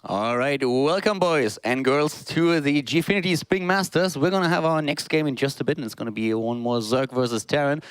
All right, welcome boys and girls to the Gfinity Spring Masters. We're going to have our next game in just a bit, and it's going to be one more Zerg versus Terran.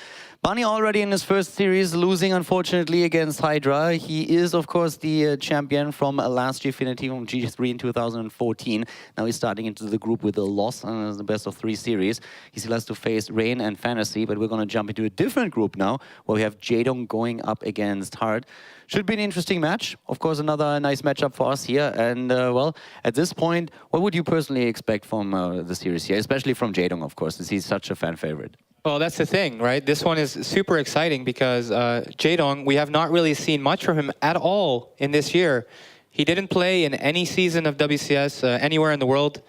Bunny already in his first series, losing unfortunately against Hydra. He is, of course, the champion from last Gfinity from G3 in 2014. Now he's starting into the group with a loss and the best of 3 series. He still has to face Rain and Fantasy, but we're going to jump into a different group now, where we have Jaedong going up against Hard. Should be an interesting match. Of course, another nice matchup for us here. And, well, at this point, what would you personally expect from the series here, especially from Jaedong, of course, as he's such a fan favorite? Well, that's the thing, right? This one is super exciting because Jaedong, we have not really seen much from him at all in this year. He didn't play in any season of WCS anywhere in the world.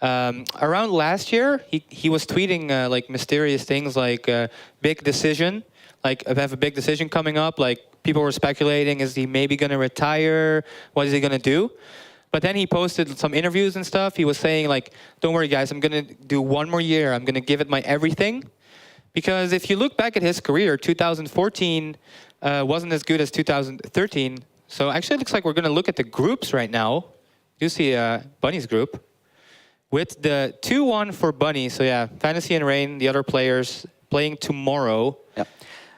Around last year, he was tweeting like mysterious things like big decision, like I have a big decision coming up, like people were speculating, is he maybe going to retire? What is he going to do? But then he posted some interviews and stuff. He was saying like, don't worry guys, I'm going to do one more year. I'm going to give it my everything. Because if you look back at his career, 2014 wasn't as good as 2013. So actually it looks like we're going to look at the groups right now. You see Bunny's group with the 2-1 for Bunny. So yeah, Fantasy and Rain, the other players playing tomorrow. Yeah.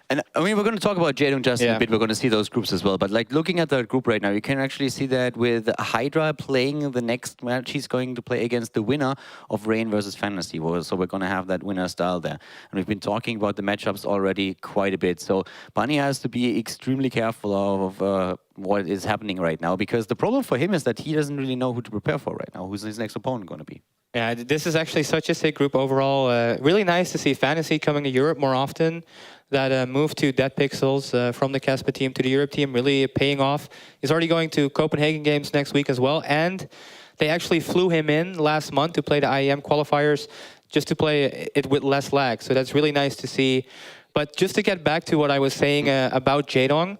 And I mean, we're going to talk about Jaedong just in a bit. We're going to see those groups as well. But like looking at the group right now, you can actually see that with Hydra playing the next match, he's going to play against the winner of Rain versus Fantasy. So we're going to have that winner style there. And we've been talking about the matchups already quite a bit. So Bunny has to be extremely careful of what is happening right now, because the problem for him is that he doesn't really know who to prepare for right now. Who's his next opponent going to be? Yeah, this is actually such a sick group overall. Really nice to see Fantasy coming to Europe more often. That move to Dead Pixels from the Caspa team to the Europe team really paying off. He's already going to Copenhagen Games next week as well. And they actually flew him in last month to play the IEM qualifiers, just to play it with less lag. So that's really nice to see. But just to get back to what I was saying about Jaedong,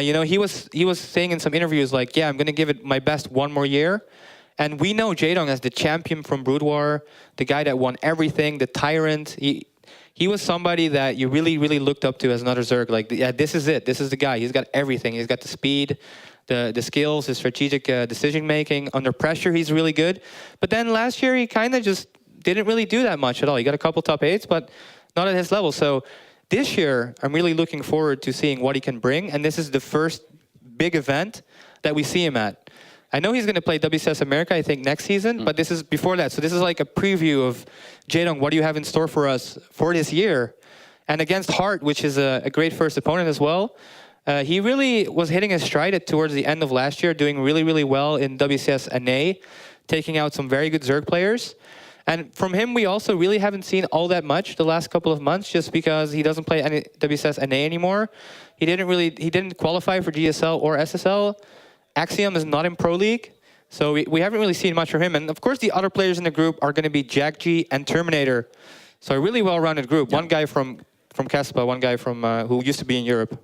you know, he was saying in some interviews like, yeah, I'm going to give it my best one more year. And we know Jaedong as the champion from Brood War, the guy that won everything, the tyrant. He was somebody that you really, really looked up to as another Zerg. Like, yeah, this is it. This is the guy. He's got everything. He's got the speed, the skills, the strategic decision-making. Under pressure, he's really good. But then last year, he kind of just didn't really do that much at all. He got a couple top 8s, but not at his level. So this year, I'm really looking forward to seeing what he can bring. And this is the first big event that we see him at. I know he's going to play WCS America, I think, next season, but this is before that. So this is like a preview of Jaedong, what do you have in store for us for this year? And against Hart, which is a great first opponent as well, he really was hitting his stride towards the end of last year, doing really, really well in WCS NA, taking out some very good Zerg players. And from him, we also really haven't seen all that much the last couple of months, just because he doesn't play any WCS NA anymore. He didn't qualify for GSL or SSL. Axiom is not in Pro League, so we haven't really seen much from him. And of course, the other players in the group are going to be Jack G and Terminator. So a really well-rounded group. Yeah. One guy from Caspa, one guy from who used to be in Europe.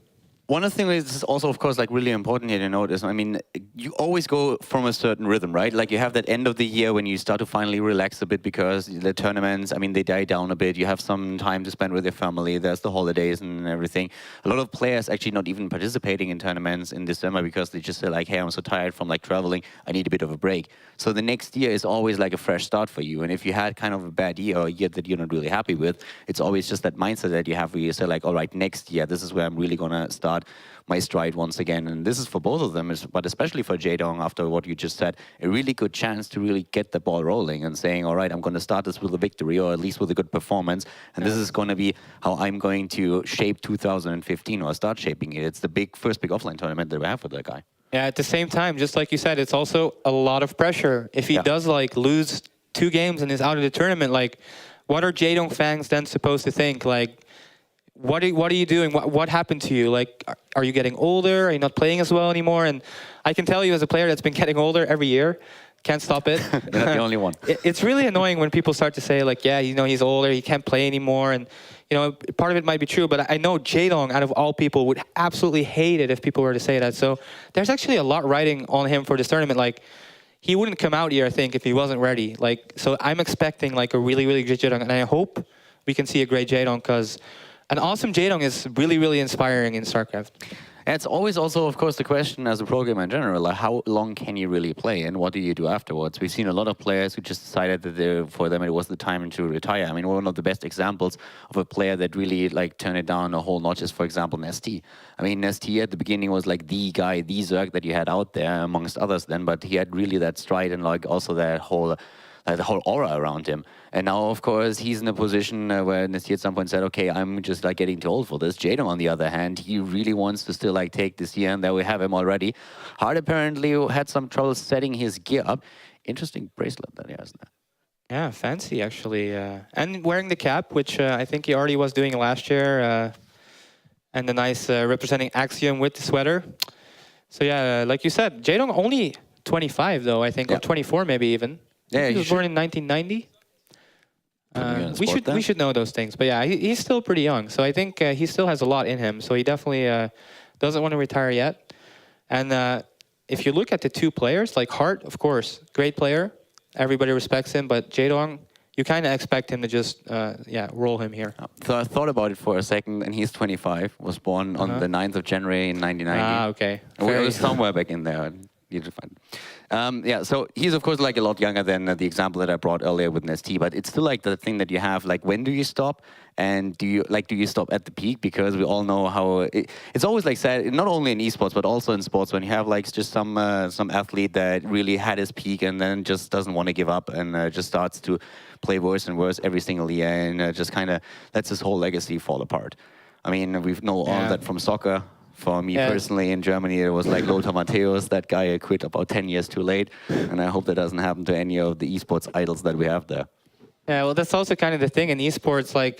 One of the things is also, of course, like really important here to notice. I mean, you always go from a certain rhythm, right? Like you have that end of the year when you start to finally relax a bit because the tournaments, I mean, they die down a bit. You have some time to spend with your family. There's the holidays and everything. A lot of players actually not even participating in tournaments in December because they just say like, hey, I'm so tired from like traveling. I need a bit of a break. So the next year is always like a fresh start for you. And if you had kind of a bad year or a year that you're not really happy with, it's always just that mindset that you have where you say like, all right, next year, this is where I'm really going to start my stride once again. And this is for both of them, but especially for Jaedong, after what you just said, a really good chance to really get the ball rolling and saying, all right, I'm going to start this with a victory or at least with a good performance. And this is going to be how I'm going to shape 2015 or start shaping it. It's the first big offline tournament that we have for that guy. Yeah, at the same time, just like you said, it's also a lot of pressure. If he does like lose 2 games and is out of the tournament, like what are Jaedong fans then supposed to think? Like, what are you doing? What happened to you? Like, are you getting older? Are you not playing as well anymore? And I can tell you as a player that's been getting older every year, can't stop it. You're not the only one. It's really annoying when people start to say like, yeah, you know, he's older, he can't play anymore. And, you know, part of it might be true, but I know Jaedong, out of all people, would absolutely hate it if people were to say that. So there's actually a lot riding on him for this tournament. Like, he wouldn't come out here, I think, if he wasn't ready. Like, so I'm expecting like a really, really good Jaedong. And I hope we can see a great Jaedong, because an awesome Jaedong is really, really inspiring in Starcraft. It's always also, of course, the question as a pro gamer in general, like how long can you really play and what do you do afterwards? We've seen a lot of players who just decided that for them it was the time to retire. I mean, one of the best examples of a player that really like turned it down a whole notch is, for example, Nesty. I mean, Nesty at the beginning was like the guy, the Zerg that you had out there amongst others then, but he had really that stride and like also that whole the whole aura around him. And now, of course, he's in a position where Nessie at some point said, okay, I'm just like getting too old for this. Jaedong, on the other hand, he really wants to still like take this year, and there we have him already. Hart apparently had some trouble setting his gear up. Interesting bracelet that he has there. Yeah, fancy actually. And wearing the cap, which I think he already was doing last year. And the nice representing Axiom with the sweater. So yeah, like you said, Jaedong only 25 though, I think, or 24 maybe even. Yeah, he was born in 1990. We should know those things, but yeah, he's still pretty young. So I think he still has a lot in him. So he definitely doesn't want to retire yet. And if you look at the two players, like Hart, of course, great player, everybody respects him. But Jaedong, you kind of expect him to just roll him here. So I thought about it for a second, and he's 25. Was born on the 9th of January in 1990. Ah, okay. We was somewhere back in there. You to find. Yeah, so he's of course like a lot younger than the example that I brought earlier with Nesty, but it's still like the thing that you have, like when do you stop, and do you stop at the peak? Because we all know how it's always like sad, not only in esports but also in sports, when you have like just some athlete that really had his peak and then just doesn't want to give up and just starts to play worse and worse every single year and just kind of lets his whole legacy fall apart. I mean, we know all that from soccer. For me personally, in Germany, it was like Lothar Matthäus. That guy quit about 10 years too late. And I hope that doesn't happen to any of the esports idols that we have there. Yeah, well, that's also kind of the thing in esports. Like,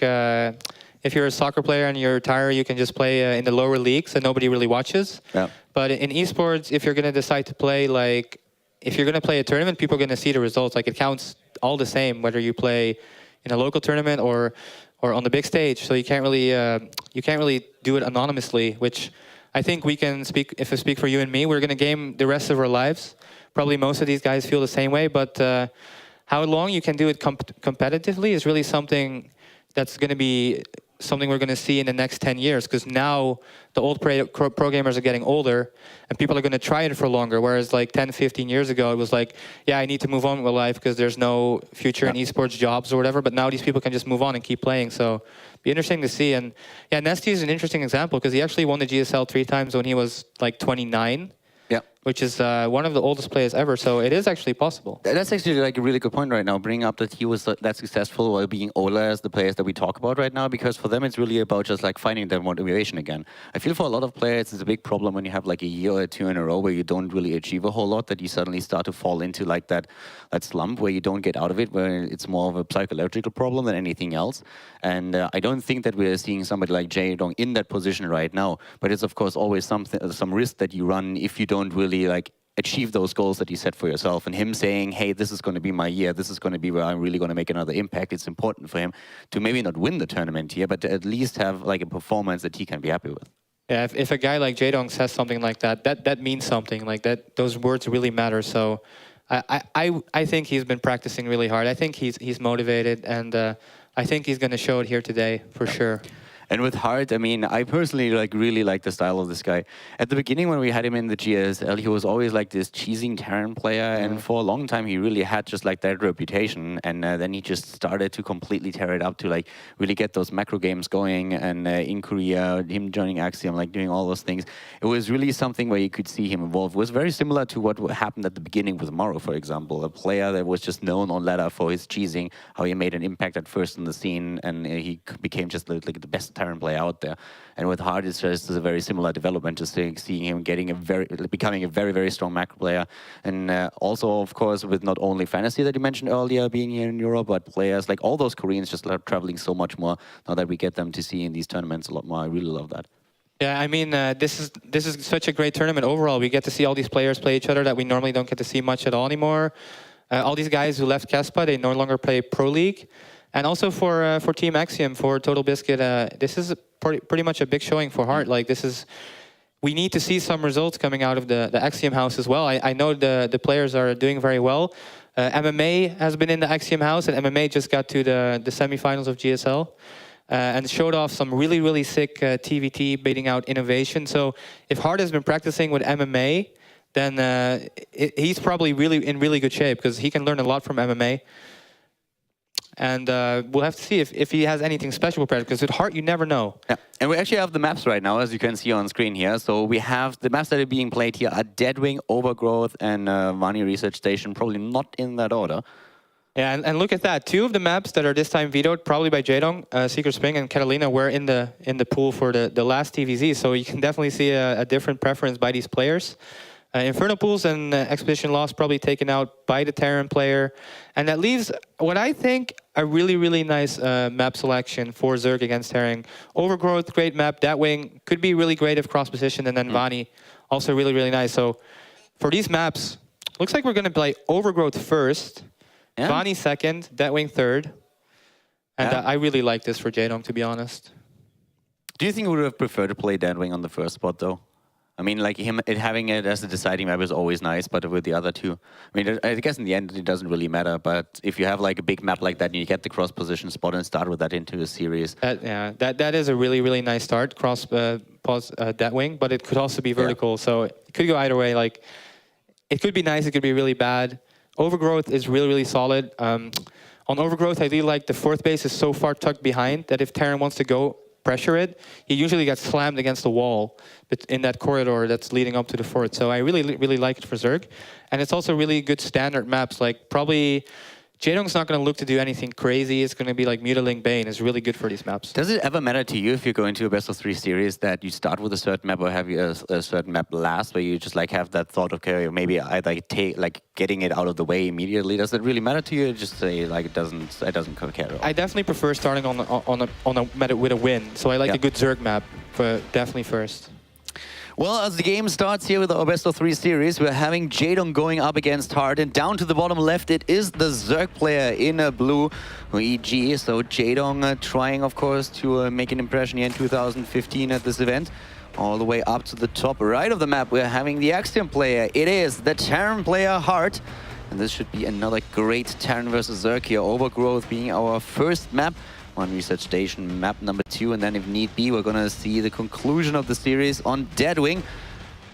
if you're a soccer player and you retire, you can just play in the lower leagues and nobody really watches. Yeah. But in esports, if you're going to decide to play, like, if you're going to play a tournament, people are going to see the results. Like, it counts all the same, whether you play in a local tournament or on the big stage. So you can't really do it anonymously, which I think we can speak, if I speak for you and me, we're going to game the rest of our lives. Probably most of these guys feel the same way, but how long you can do it competitively is really something that's going to be something we're going to see in the next 10 years, because now the old pro gamers are getting older and people are going to try it for longer, whereas like 10, 15 years ago, it was like, yeah, I need to move on with life because there's no future in esports jobs or whatever, but now these people can just move on and keep playing, so be interesting to see. And yeah, Nesty is an interesting example because he actually won the GSL 3 times when he was like 29. Yeah, which is one of the oldest players ever, so it is actually possible. That's actually like a really good point right now, bringing up that he was that successful while being older as the players that we talk about right now, because for them it's really about just like finding their motivation again. I feel for a lot of players it's a big problem when you have like a year or two in a row where you don't really achieve a whole lot, that you suddenly start to fall into like that slump where you don't get out of it, where it's more of a psychological problem than anything else. And I don't think that we're seeing somebody like Jaedong in that position right now, but it's of course always some risk that you run if you don't really like achieve those goals that you set for yourself. And him saying, hey, this is going to be my year, this is going to be where I'm really going to make another impact. It's important for him to maybe not win the tournament here, but to at least have like a performance that he can be happy with. Yeah, if a guy like Jaedong says something like that, that means something. Like that, those words really matter. So I think he's been practicing really hard. I think he's motivated, and I think he's going to show it here today for sure. And with Hart, I mean, I personally really like the style of this guy. At the beginning, when we had him in the GSL, he was always like this cheesing Terran player, and for a long time, he really had just like that reputation. And then he just started to completely tear it up to like really get those macro games going. And in Korea, him joining Axiom, like doing all those things, it was really something where you could see him evolve. It was very similar to what happened at the beginning with Morrow, for example, a player that was just known on ladder for his cheesing, how he made an impact at first in the scene, and he became just like the best Terran player out there. And with Hart, it's just a very similar development, just seeing him becoming a very, very strong macro player. And also, of course, with not only Fantasy that you mentioned earlier being here in Europe, but players like all those Koreans just are traveling so much more now that we get them to see in these tournaments a lot more. I really love that. Yeah, I mean, this is such a great tournament overall. We get to see all these players play each other that we normally don't get to see much at all anymore. All these guys who left Caspa, they no longer play Pro League. And also for Team Axiom, for Total Biscuit, this is pretty much a big showing for Hart. Like we need to see some results coming out of the Axiom house as well. I know the players are doing very well. MMA has been in the Axiom house, and MMA just got to the semifinals of GSL. and showed off some really sick TVT baiting out innovation. So if Hart has been practicing with MMA, then he's probably in really good shape because he can learn a lot from MMA. And we'll have to see if he has anything special prepared, because with Hart, you never know. Yeah, and we actually have the maps right now, as you can see on screen here. So we have the maps that are being played here are Deadwing, Overgrowth, and Vani Research Station, probably not in that order. Yeah, and look at that. 2 of the maps that are this time vetoed, probably by Jaedong, Secret Spring and Catalina, were in the pool for the last TVZ. So you can definitely see a different preference by these players. Inferno Pools and Expedition Lost probably taken out by the Terran player. And that leaves what I think a really nice map selection for Zerg against Terran. Overgrowth, great map. Deadwing could be really great if cross-positioned. And then Vani, also really nice. So for these maps, looks like we're going to play Overgrowth first. Yeah. Vani second, Deadwing third. And I really like this for Jaedong, to be honest. Do you think you would have preferred to play Deadwing on the first spot, though? I mean, like having it as a deciding map is always nice, but with the other two, I mean, I guess in the end it doesn't really matter. But if you have like a big map like that and you get the cross position spot and start with that into a series, that is a really nice start. Cross pause Deadwing, but it could also be vertical, so it could go either way. Like it could be nice, it could be really bad. Overgrowth is really solid. On Overgrowth, I really like the 4th base is so far tucked behind that if Terran wants to go pressure it, he usually gets slammed against the wall in that corridor that's leading up to the fort. So I really like it for Zerg. And it's also really good standard maps. Like probably Jaedong's not going to look to do anything crazy. It's going to be like Mutiling Bane is really good for these maps. Does it ever matter to you if you're going to a best-of-3 series that you start with a certain map or have you a certain map last, where you just like have that thought of, okay, maybe I like getting it out of the way immediately? Does it really matter to you? Just say like it doesn't care at all. I definitely prefer starting on a meta with a win. So I like a good Zerg map for definitely first. Well, as the game starts here with our best-of-3 series, we're having Jaedong going up against Hart, and down to the bottom left, it is the Zerg player in blue, EG. So Jaedong trying, of course, to make an impression here in 2015 at this event. All the way up to the top right of the map, we're having the Axiom player. It is the Terran player, Hart. And this should be another great Terran versus Zerg here. Overgrowth being our first map. One Research Station, map number 2, and then if need be, we're gonna see the conclusion of the series on Deadwing.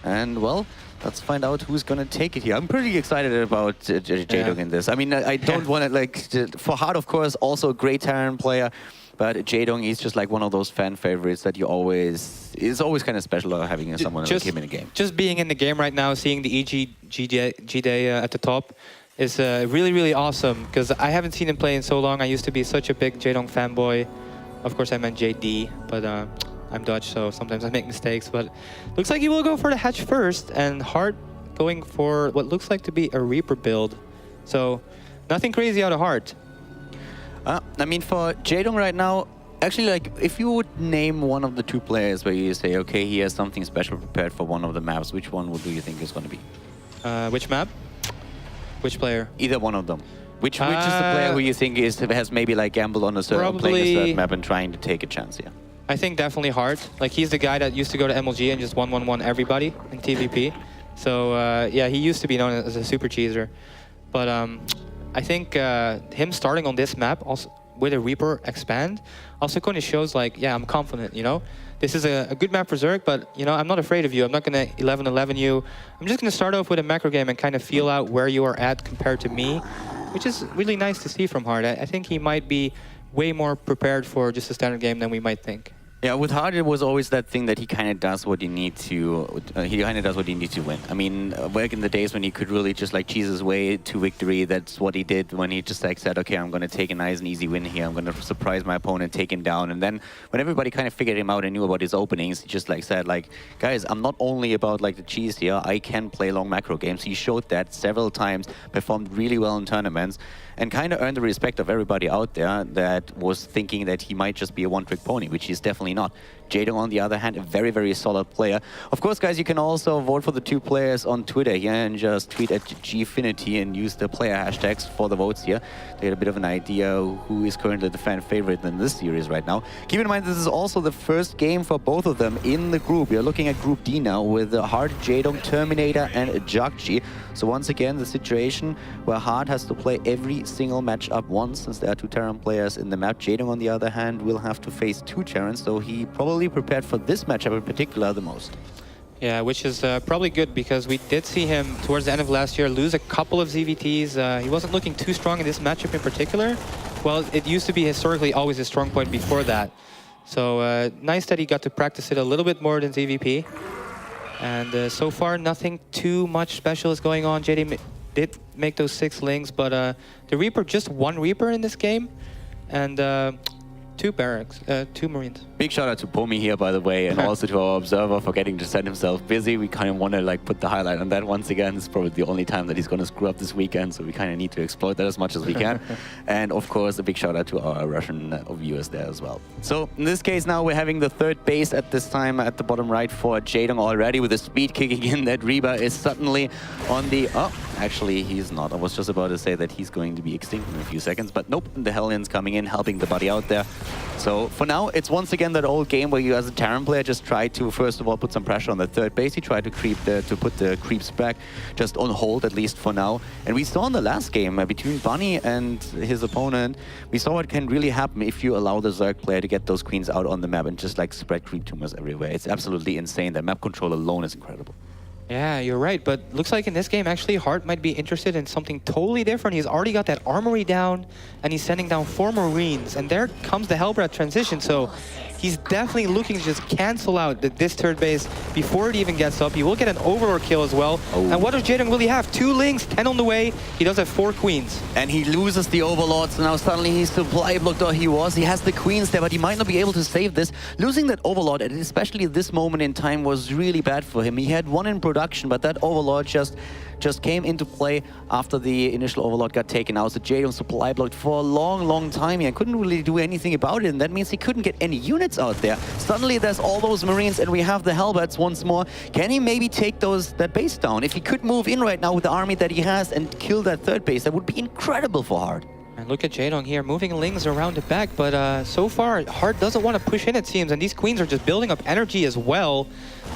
And well, let's find out who's gonna take it here. I'm pretty excited about Jaedong in this. I mean, I don't want to for Hart, of course, also a great Terran player, but Jaedong is just like one of those fan favorites that is always kind of special having someone like him in a game. Just being in the game right now, seeing the EG G-Day at the top, is really awesome, because I haven't seen him play in so long. I used to be such a big Jaedong fanboy. Of course, I meant JD, but I'm Dutch, so sometimes I make mistakes. But looks like he will go for the hatch first, and Hart going for what looks like to be a Reaper build. So nothing crazy out of Hart. I mean, for Jaedong right now, actually, like, if you would name one of the 2 players where you say, okay, he has something special prepared for one of the maps, which one do you think is going to be? Which map? Which player? Either one of them. Which is the player who you think has maybe like gambled on a certain playing a certain map and trying to take a chance here? I think definitely Hart. Like, he's the guy that used to go to MLG and just 1-1-1 everybody in TVP. So yeah, he used to be known as a super cheeser. But I think him starting on this map also with a Reaper expand also kind of shows like, yeah, I'm confident, you know? This is a good map for Zerg, but, you know, I'm not afraid of you. I'm not going to 11-11 you. I'm just going to start off with a macro game and kind of feel out where you are at compared to me, which is really nice to see from Hart. I think he might be way more prepared for just a standard game than we might think. Yeah, with Hart, it was always that thing that he kind of does what you need to. He kind of does what you need to win. I mean, back in the days when he could really just like cheese his way to victory, that's what he did when he just like said, okay, I'm going to take a nice and easy win here. I'm going to surprise my opponent, take him down. And then when everybody kind of figured him out and knew about his openings, he just like said, like, guys, I'm not only about like the cheese here. I can play long macro games. He showed that several times, performed really well in tournaments, and kind of earned the respect of everybody out there that was thinking that he might just be a one-trick pony, which he's definitely not. Jaedong, on the other hand, a very, very solid player. Of course, guys, you can also vote for the two players on Twitter here and just tweet at Gfinity and use the player hashtags for the votes here to get a bit of an idea who is currently the fan favorite in this series right now. Keep in mind, this is also the first game for both of them in the group. You're looking at Group D now with Hard, Jaedong, Terminator, and Jakji. So once again, the situation where Hard has to play every single match up once, since there are two Terran players in the map. Jaedong, on the other hand, will have to face two Terrans, so he probably prepared for this matchup in particular the most. Yeah, which is probably good because we did see him towards the end of last year lose a couple of ZVTs. He wasn't looking too strong in this matchup in particular. Well, it used to be historically always his strong point before that. So nice that he got to practice it a little bit more than ZVP. And so far, nothing too much special is going on. JD did make those 6 links, but the Reaper, just 1 Reaper in this game. And 2 barracks, 2 Marines. Big shout out to Pomi here, by the way, and also to our observer for getting to send himself busy. We kind of want to like put the highlight on that once again. It's probably the only time that he's going to screw up this weekend, so we kind of need to exploit that as much as we can. And of course, a big shout out to our Russian viewers there as well. So in this case now, we're having the 3rd base at this time at the bottom right for Jaedong already, with the speed kicking in. That Reba is suddenly on the... Oh, actually, he's not. I was just about to say that he's going to be extinct in a few seconds, but nope, the Hellions coming in, helping the buddy out there. So for now, it's once again that old game where you as a Terran player just try to, first of all, put some pressure on the 3rd base. You try to put the creeps back just on hold, at least for now. And we saw in the last game between Bunny and his opponent, we saw what can really happen if you allow the Zerg player to get those queens out on the map and just like spread creep tumors everywhere. It's absolutely insane. The map control alone is incredible. Yeah, you're right, but looks like in this game, actually, Hart might be interested in something totally different. He's already got that armory down, and he's sending down 4 Marines, and there comes the Hellbrat transition, so he's definitely looking to just cancel out this 3rd base before it even gets up. He will get an Overlord kill as well. Oh. And what does Jaedong really have? 2 links, 10 on the way. He does have 4 queens. And he loses the Overlords, so now suddenly he's supply blocked, or he was. He has the queens there, but he might not be able to save this. Losing that Overlord, and especially this moment in time, was really bad for him. He had 1 in production, but that Overlord just came into play after the initial Overlord got taken out. So Jaedong supply blocked for a long, long time here. Couldn't really do anything about it, and that means he couldn't get any units out there. Suddenly there's all those Marines, and we have the Hellbats once more. Can he maybe take that base down? If he could move in right now with the army that he has and kill that 3rd base, that would be incredible for Hard. And look at Jaedong here, moving Lings around the back, but so far, Hard doesn't want to push in, it seems, and these queens are just building up energy as well.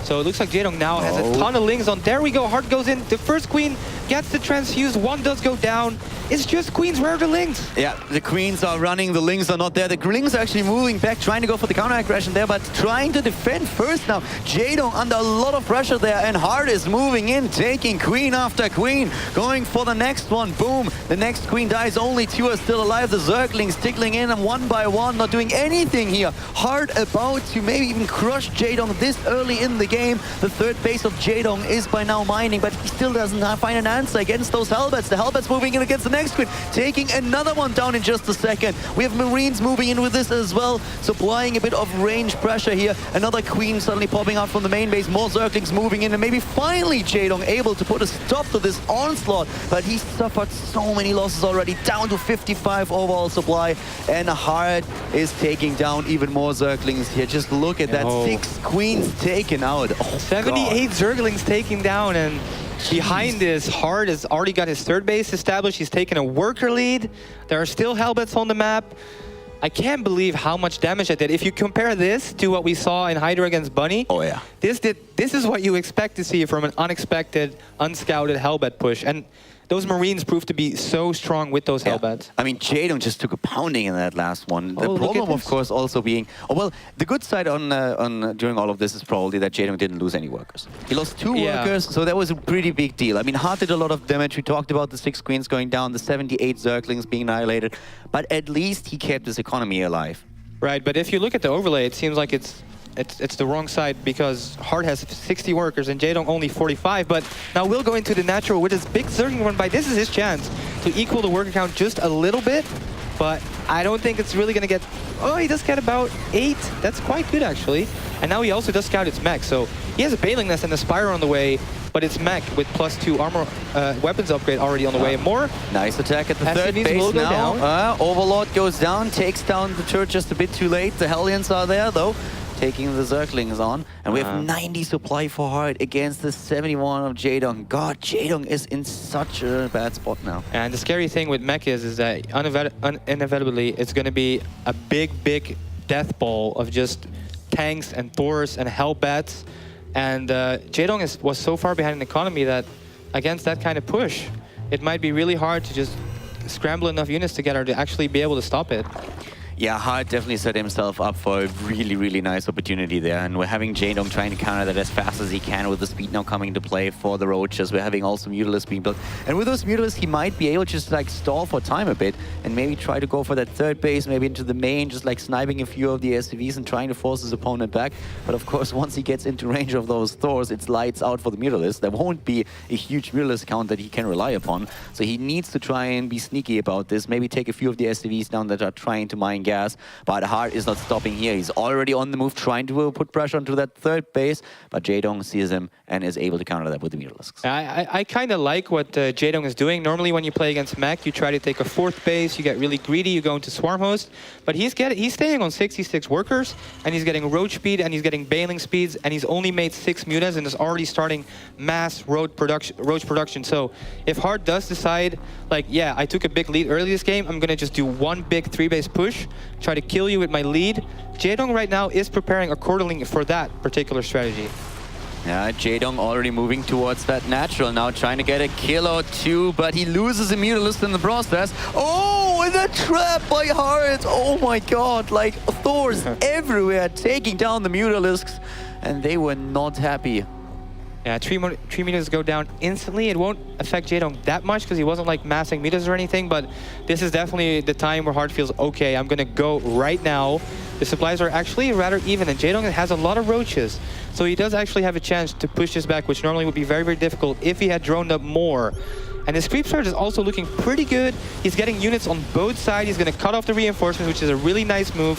So it looks like Jaedong now has a ton of Lings on. There we go, Hard goes in, the first queen gets the transfuse, 1 does go down. It's just queens, where are the Lings? Yeah, the queens are running, the Lings are not there. The Lings are actually moving back, trying to go for the counter-aggression there, but trying to defend first now. Jaedong under a lot of pressure there, and Hard is moving in, taking queen after queen, going for the next one. Boom, the next queen dies, only 2 are still alive. The Zerglings tickling in and 1 by 1, not doing anything here. Hard about to maybe even crush Jaedong this early in the game. The 3rd base of Jaedong is by now mining, but he still doesn't find an answer against those Hellbats. The Hellbats moving in against the next queen, taking another one down in just a second. We have Marines moving in with this as well, supplying a bit of range pressure here. Another queen suddenly popping out from the main base, more Zerglings moving in, and maybe finally Jaedong able to put a stop to this onslaught, but he suffered so many losses already, down to 55 overall supply, and Hard is taking down even more Zerglings here. Just look at that, 6 queens taken out. Oh, 78 Zerglings taken down, and behind this, Hard has already got his 3rd base established. He's taken a worker lead. There are still Hellbats on the map. I can't believe how much damage it did. If you compare this to what we saw in Hydra against Bunny, oh yeah, this is what you expect to see from an unexpected, unscouted Hellbat push. And those Marines proved to be so strong with those Hellbats. I mean, Jaedong just took a pounding in that last one. The problem, of course, also being... Oh, well, the good side on during all of this is probably that Jaedong didn't lose any workers. He lost 2 workers, so that was a pretty big deal. I mean, Hard did a lot of damage. We talked about the 6 queens going down, the 78 Zerglings being annihilated, but at least he kept his economy alive. Right, but if you look at the overlay, it seems like it's the wrong side, because Hard has 60 workers and Jaedong only 45. But now we'll go into the natural with his big Zergling run by. This is his chance to equal the worker count just a little bit, but I don't think it's really going to get... Oh, he does get about 8. That's quite good, actually. And now he also does scout its mech, so he has a Bailing Nest and a Spire on the way, but it's mech with +2 armor weapons upgrade already on the way. And more nice attack at the 3rd base now. Overlord goes down, takes down the turret just a bit too late. The Hellions are there, though. taking the Zerglings on. And we have 90 supply for Hart against the 71 of Jaedong. God, Jaedong is in such a bad spot now. And the scary thing with mech is that inevitably it's going to be a big death ball of just tanks and Thors and Hellbats. And Jaedong was so far behind in economy that against that kind of push, it might be really hard to just scramble enough units together to actually be able to stop it. Yeah, Hart definitely set himself up for a really nice opportunity there. And we're having Jaedong trying to counter that as fast as he can with the speed now coming into play for the Roaches. We're having also Mutalisks being built. And with those Mutalisks, he might be able to just like stall for time a bit and maybe try to go for that third base, maybe into the main, just like sniping a few of the SCVs and trying to force his opponent back. But of course, once he gets into range of those Thors, it's lights out for the Mutalisks. There won't be a huge Mutalisk count that he can rely upon. So he needs to try and be sneaky about this, maybe take a few of the SCVs down that are trying to mine gas. But Hart is not stopping here. He's already on the move, trying to put pressure onto that third base. But Jaedong sees him and is able to counter that with the Mutalisks. I kind of like what Jaedong is doing. Normally when you play against mech, you try to take a fourth base, you get really greedy, you go into swarm host. But he's staying on 66 workers, and he's getting roach speed, and he's getting bailing speeds, and he's only made 6 mutas and is already starting mass roach production. So if Hart does decide, like, yeah, I took a big lead early this game, I'm going to just do one big 3-base push, try to kill you with my lead. Jaedong right now is preparing accordingly for that particular strategy. Yeah, Jaedong already moving towards that natural now, trying to get a kill or two, but he loses a Mutalisk in the process. Oh, and a trap by Hart! Oh my god, like Thors everywhere taking down the Mutalisks, and they were not happy. Yeah, 3 meters go down instantly. It won't affect Jaedong that much because he wasn't like massing meters or anything, but this is definitely the time where Hart feels, okay, I'm gonna go right now. The supplies are actually rather even, and Jaedong has a lot of roaches. So he does actually have a chance to push this back, which normally would be very difficult if he had droned up more. And his creep surge is also looking pretty good. He's getting units on both sides. He's gonna cut off the reinforcements, which is a really nice move.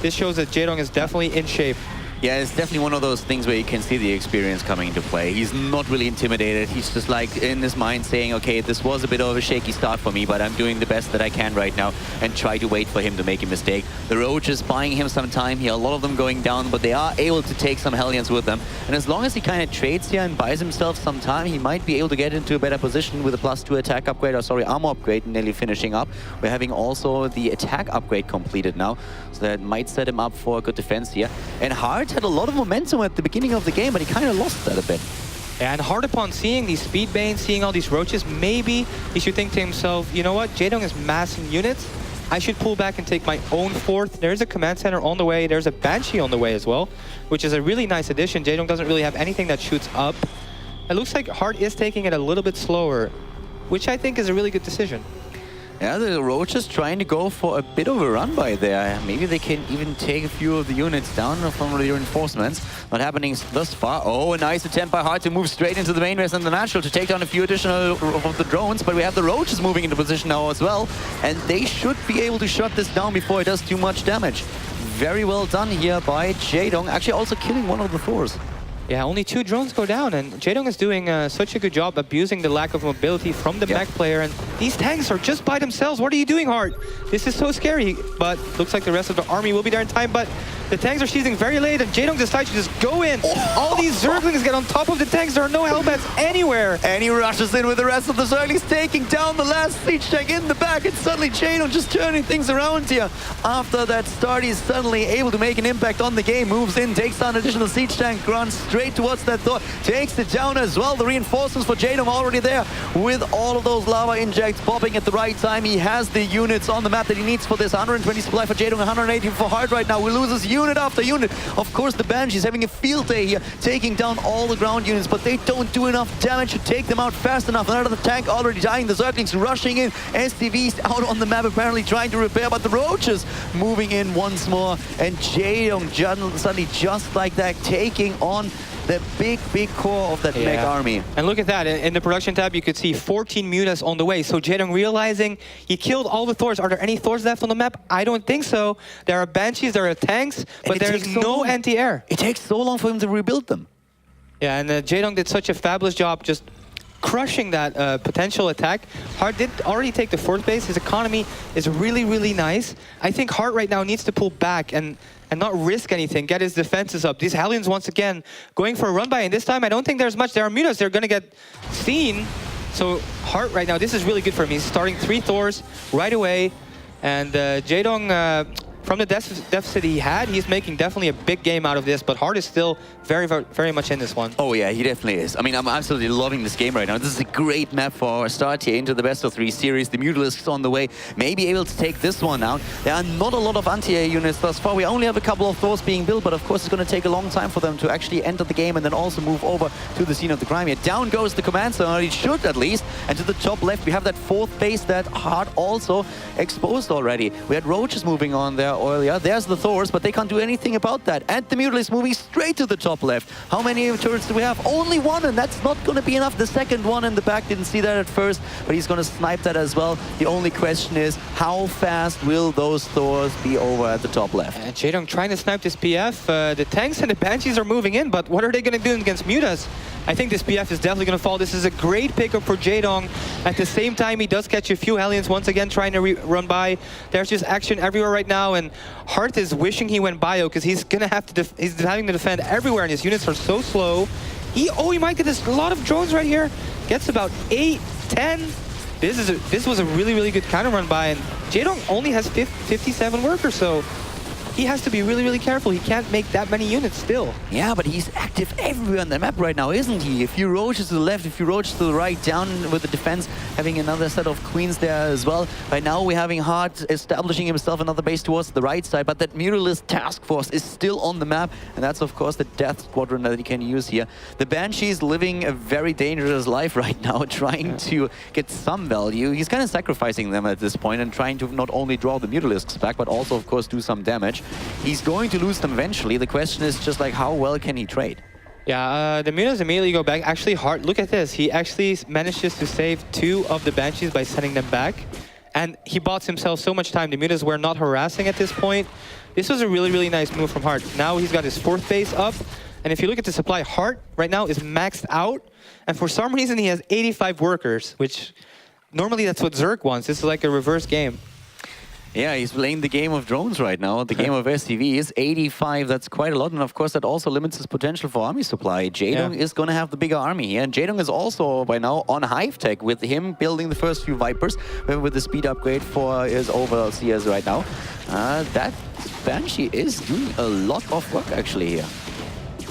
This shows that Jaedong is definitely in shape. Yeah, it's definitely one of those things where you can see the experience coming into play. He's not really intimidated. He's just like in his mind saying, okay, this was a bit of a shaky start for me, but I'm doing the best that I can right now and try to wait for him to make a mistake. The Roach is buying him some time here, a lot of them going down, but they are able to take some Hellions with them. And as long as he kind of trades here and buys himself some time, he might be able to get into a better position with a +2 attack upgrade, or sorry, armor upgrade nearly finishing up. We're having also the attack upgrade completed now, so that might set him up for a good defense here. And Hart had a lot of momentum at the beginning of the game, but he kind of lost that a bit. And hard upon seeing these speed banes, seeing all these roaches, maybe he should think to himself, you know what, Jaedong is massing units. I should pull back and take my own fourth. There's a command center on the way. There's a Banshee on the way as well, which is a really nice addition. Jaedong doesn't really have anything that shoots up. It looks like Hart is taking it a little bit slower, which I think is a really good decision. Yeah, the Roaches trying to go for a bit of a run by there. Maybe they can even take a few of the units down from the reinforcements. Not happening thus far. Oh, a nice attempt by Hart to move straight into the main base and the natural to take down a few additional of the drones. But we have the Roaches moving into position now as well. And they should be able to shut this down before it does too much damage. Very well done here by Jaedong. Actually also killing one of the Thors. Yeah, only 2 drones go down, and Jaedong is doing such a good job abusing the lack of mobility from the mech player, and these tanks are just by themselves. What are you doing, Hart? This is so scary, but looks like the rest of the army will be there in time, but the tanks are seizing very late, and Jaedong decides to just go in. All these Zerglings get on top of the tanks. There are no Hellbats anywhere. And he rushes in with the rest of the Zerglings, taking down the last siege tank in the back, and suddenly Jaedong just turning things around here. After that start, he's suddenly able to make an impact on the game, moves in, takes down additional siege tank, runs straight towards that Thor, takes it down as well. The reinforcements for Jaedong already there with all of those lava injects popping at the right time. He has the units on the map that he needs for this. 120 supply for Jaedong, 180 for Hart right now. We lose his unit after unit. Of course, the Banshee's having a field day here, taking down all the ground units, but they don't do enough damage to take them out fast enough. Another tank already dying. The Zerglings rushing in. STVs out on the map apparently trying to repair, but the Roaches moving in once more. And Jaedong suddenly just like that taking on the big core of that mech army. And look at that. In the production tab, you could see 14 mutas on the way. So Jaedong realizing he killed all the Thors. Are there any Thors left on the map? I don't think so. There are Banshees, there are tanks, but there's no anti-air. It takes so long for him to rebuild them. Yeah, and Jaedong did such a fabulous job just crushing that potential attack. Hart did already take the 4th base. His economy is really nice. I think Hart right now needs to pull back and and not risk anything, get his defenses up. These Hellions once again going for a run by, and this time I don't think there's much. There are mutas, they're going to get seen. So Hart right now, this is really good for him. He's starting 3 Thors right away, and Jaedong, from the deficit he had, he's making definitely a big game out of this, but Hart is still very much in this one. Oh yeah, he definitely is. I mean, I'm absolutely loving this game right now. This is a great map for our start here into the best of 3 series. The Mutalisks on the way, may be able to take this one out. There are not a lot of anti-air units thus far. We only have a couple of Thors being built, but of course it's going to take a long time for them to actually enter the game and then also move over to the scene of the crime here. Down goes the command center, it should at least. And to the top left, we have that 4th base that Hart also exposed already. We had Roaches moving on there earlier. There's the Thors, but they can't do anything about that. And the Mutalisks moving straight to the top left. How many turrets do we have? Only 1, and that's not going to be enough. The second one in the back, didn't see that at first, but he's going to snipe that as well. The only question is, how fast will those Thors be over at the top left? And Jaedong trying to snipe this PF. The tanks and the Banshees are moving in, but what are they going to do against mutas? I think this PF is definitely going to fall. This is a great pickup for Jaedong. At the same time, he does catch a few Hellions once again trying to run by. There's just action everywhere right now, and Hart is wishing he went bio because he's going to have to he's having to defend everywhere, and his units are so slow. He might get a lot of drones right here. Gets about 8, 10. This was a really good counter run by, and Jaedong only has 57 workers, so he has to be really careful. He can't make that many units still. Yeah, but he's active everywhere on the map right now, isn't he? A few Roaches to the left, a few Roaches to the right, down with the defense, having another set of Queens there as well. Right now, we're having Hart establishing himself another base towards the right side, but that Muralist task force is still on the map, and that's, of course, the Death Squadron that he can use here. The Banshee's living a very dangerous life right now, trying to get some value. He's kind of sacrificing them at this point and trying to not only draw the Mutalisks back, but also, of course, do some damage. He's going to lose them eventually. The question is just like, how well can he trade? Yeah, the Mutas immediately go back. Actually, Hart, look at this. He actually manages to save 2 of the Banshees by sending them back. And he bought himself so much time. The Mutas were not harassing at this point. This was a really nice move from Hart. Now he's got his 4th base up. And if you look at the supply, Hart right now is maxed out. And for some reason, he has 85 workers, which normally that's what Zerg wants. This is like a reverse game. Yeah, he's playing the game of drones right now, the game of SCVs. 85, that's quite a lot, and of course that also limits his potential for army supply. Jaedong is going to have the bigger army here, and Jaedong is also by now on Hive Tech, with him building the first few Vipers, with the speed upgrade for his overall CS right now. That Banshee is doing a lot of work actually here.